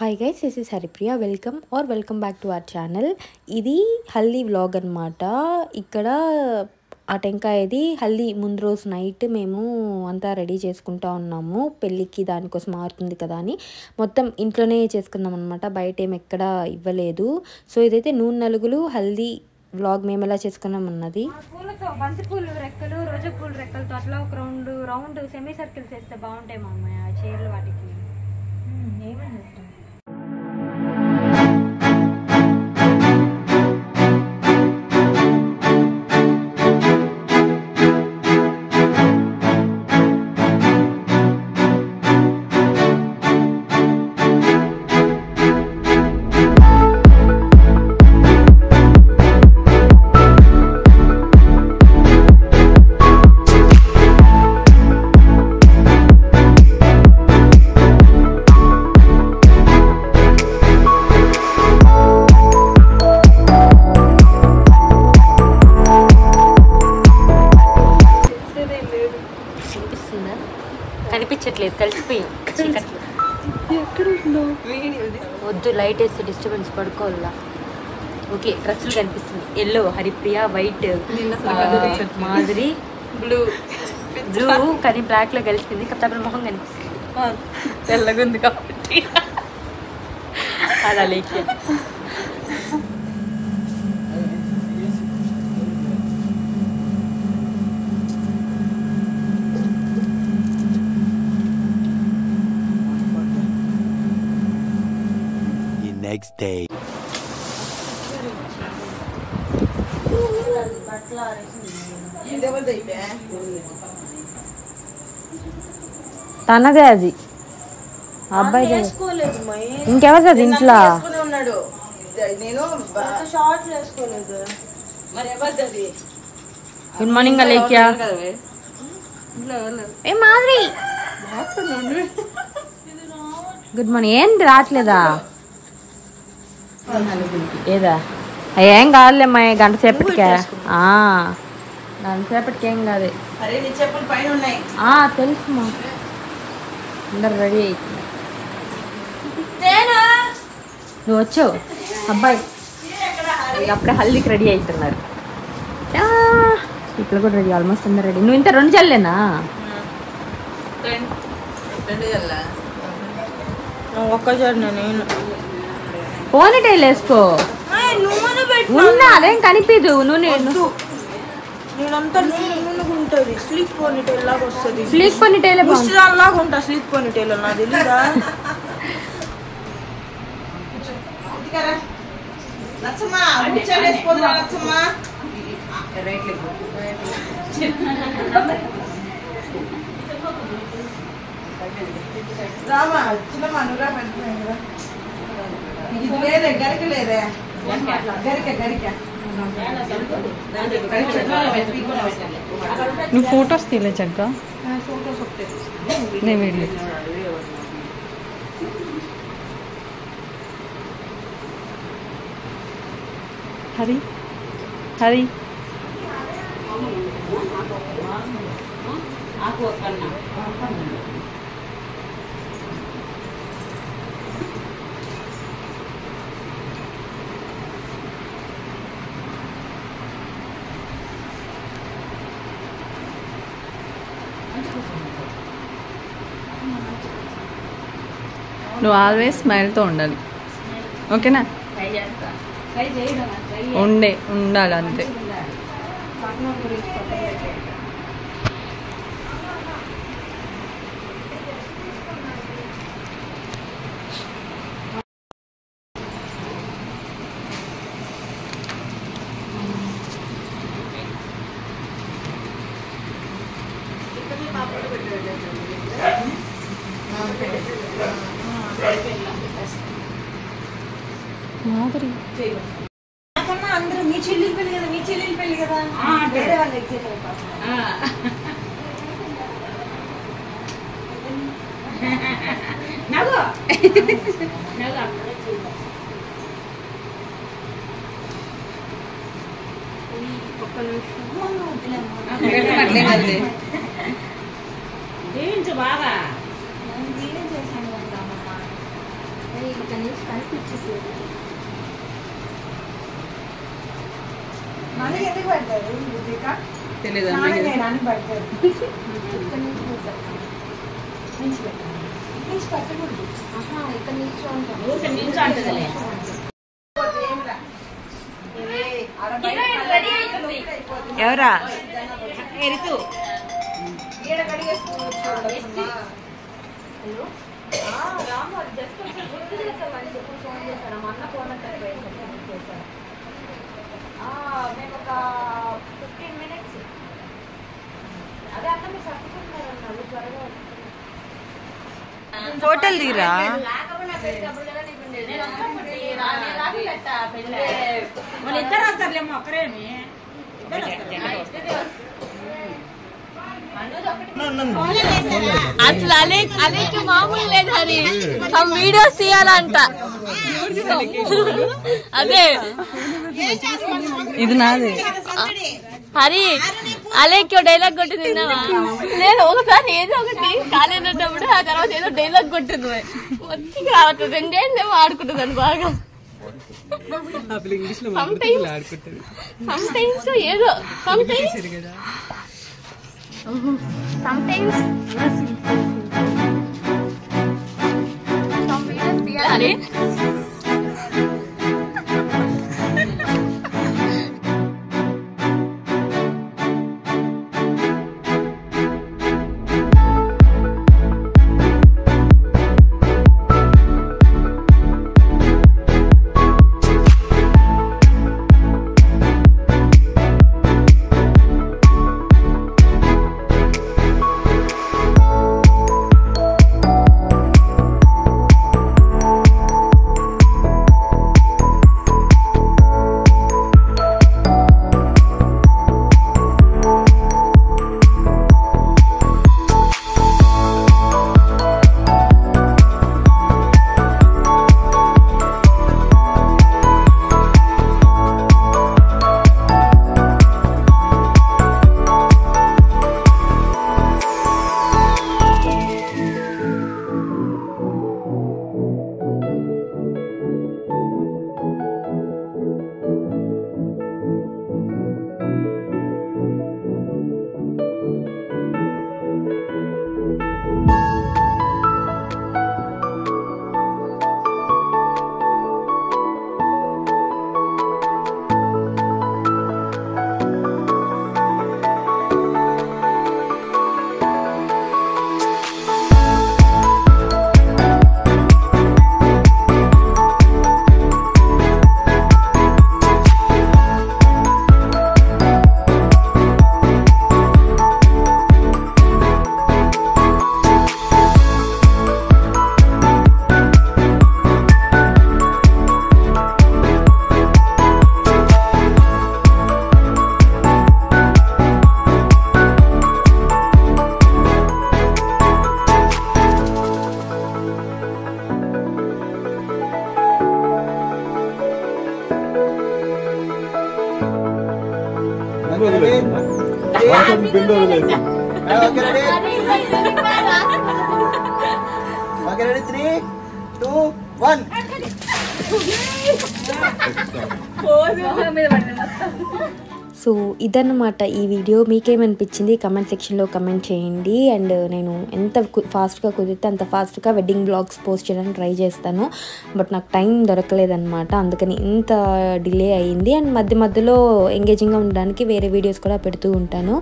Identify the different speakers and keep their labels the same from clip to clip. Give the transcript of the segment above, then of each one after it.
Speaker 1: Hi guys, this is Haripriya. Welcome back to our channel. ఇది haldi vlog అనమాట. ఇక్కడ ఆ టెంకాయది హల్దీ ముందు రోజు నైట్ మేము అంతా రెడీ చేసుకుంటా ఉన్నాము. పెళ్ళికి దానికోసం మారుతుంది కదా అని మొత్తం ఇంట్లోనే చేసుకున్నాం అనమాట. బయట ఏమి ఎక్కడ ఇవ్వలేదు. సో ఇదైతే నూనె నలుగులు హల్దీ వ్లాగ్ మేము ఎలా చేసుకున్నాం అన్నది.
Speaker 2: పూలతో బంతి పూలు రెక్కలు, రోజా పూలు రెక్కలతో అట్లా ఒక రౌండ్ సెమీ సర్కిల్స్ వేస్తే బాగుంటాయి మా అమ్మాయి ఆ చీరలు వాటికి. ఏమని చెప్తాం. కనిపించట్లేదు, కలిసిపోయాం చీకట్లో. వద్దు, లైట్ వేస్తే డిస్టర్బెన్స్, పడుకోవాలా. ఓకే, డ్రెస్సులు కనిపిస్తుంది. Yellow Haripriya, white Madhuri, blue కానీ బ్లాక్ లో కలిసింది. కాకపోతే మొహం కనిపిస్తుంది, తెల్లగా ఉంది కాబట్టి అలా లేక.
Speaker 3: Next day.
Speaker 1: తనదే అది, అబ్బాయి ఇంకెవరు కదా ఇంట్లో. Good morning Alekhya. ఏ మాధురి, గుడ్ మార్నింగ్. ఏంటి రావట్లేదా? ఏదా ఏం కాదులేమ్మా, గంట సేపటికే. గంట సేపటికి ఏం కాదు. తెలుసుమా, అందరు రెడీ అవుతున్నారు. నువ్వు వచ్చావు అబ్బాయి, అప్పుడే హల్దీకి రెడీ అవుతున్నారు. ఇప్పుడు కూడా రెడీ, ఆల్మోస్ట్ అందరు రెడీ. నువ్వు ఇంత రెండు జల్లేనా?
Speaker 2: నేను
Speaker 1: పోనీటైల్ వేసుకో. ఉన్నా అదేం కనిపించదు. నూనె
Speaker 2: స్లీక్ పోనీటైల్ లాగా వస్తుంది.
Speaker 1: స్లీక్ పోనీటైల్
Speaker 2: లాగా ఉంటా. స్లీక్ పోనీటైల్ నాది తెలీదా? రామా చిన్నమ్మా నువ్వు రా. ఇది లేదే, గరిక లేదే, గరిక.
Speaker 1: నువ్వు ఫొటోస్ తీయలే చక్కగా. నేను వీడియో హరి హరి నువ్వు ఆల్వేస్ స్మైల్తో ఉండాలి, ఓకేనా? ఉండాలి అంతే. మాధురి
Speaker 2: అందరూ మీ చెల్లెలు పెళ్లి కదా, వేరే వాళ్ళు ఎగ్జిట్ అయిపోతారు. బాగా
Speaker 1: ఇక్కడ నుంచి కనిపించింది.
Speaker 3: మనకి ఎందుకు పడతారు తెలియదు ఇక్కడ నుంచి పట్టకూడదు.
Speaker 1: ఇక్కడ నుంచి ఉంటుంది.
Speaker 3: ఎవరా
Speaker 2: మేము ఒక 15 minutes అదే అన్న మీరు సర్దుకుంటున్నారన్నారు త్వరగా
Speaker 3: హోటల్ దిగిరా ఇద్దరు వస్తారులేమో ఒక్కరేమి
Speaker 2: అసలు అలేక్ మామూలు లేదు హరి వీడియోస్ తీయాలంట అదే
Speaker 3: ఇది నాది
Speaker 2: హరి అలేక్ డైలాగ్ కొట్టింది నేను ఒకసారి ఏదో ఒకటి కాలేజ్ ఉన్నప్పుడు ఆ తర్వాత ఏదో డైలాగ్ కొట్టింది వచ్చి రావట్లేదు 2 ఏళ్ళు ఆడుకుంటుందని బాగా sometimes ఏదో sometimes అరే
Speaker 4: ready? 3, 2, 1.
Speaker 1: సో ఇదన్నమాట ఈ వీడియో. మీకేమనిపించింది కమెంట్ సెక్షన్లో కమెంట్ చేయండి. అండ్ నేను ఎంత ఫాస్ట్గా కుదిరితే అంత ఫాస్ట్గా వెడ్డింగ్ బ్లాగ్స్ పోస్ట్ చేయడానికి ట్రై చేస్తాను. బట్ నాకు టైం దొరకలేదన్నమాట, అందుకని ఇంత డిలే అయ్యింది. అండ్ మధ్య మధ్యలో ఎంగేజింగ్గా ఉండడానికి వేరే వీడియోస్ కూడా పెడుతూ ఉంటాను.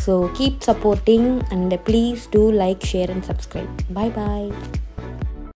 Speaker 1: So keep supporting and please do like, share and subscribe. Bye bye.